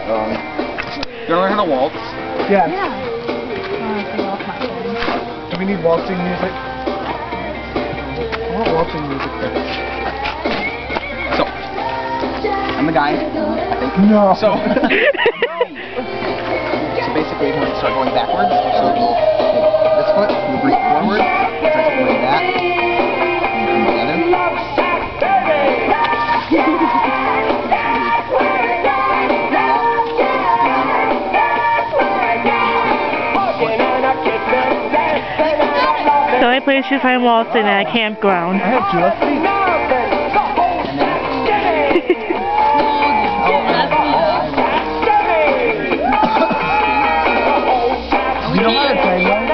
You wanna learn how to waltz? Yes. Yeah. Take off my phone. Do we need waltzing music? I want waltzing music. So, I'm the guy, I think. No. So, so basically, we're going to start going backwards. So we'll take this foot, we'll bring it forward, start taking like that, and come together. The only place you find waltzing at a campground. I have two left feet. You know how to play that?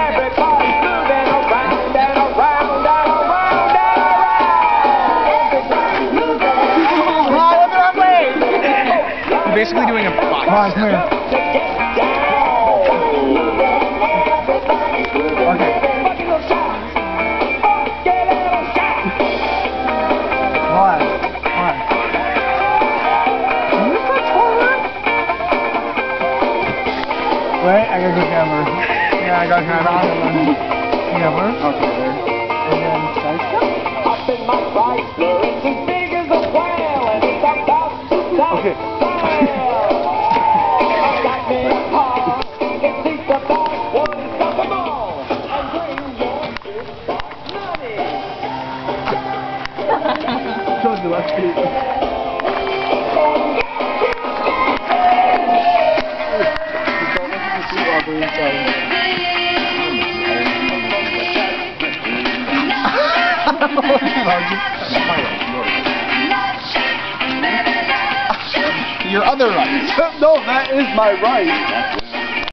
We're basically doing a box. Come on, come here. Okay. Come on. Can you touch forward? Wait, I gotta go camera. Yeah, I got camera. Yeah, where? Okay, there. And then side step? Okay. Show the left feet. Your other right. No, that is my right.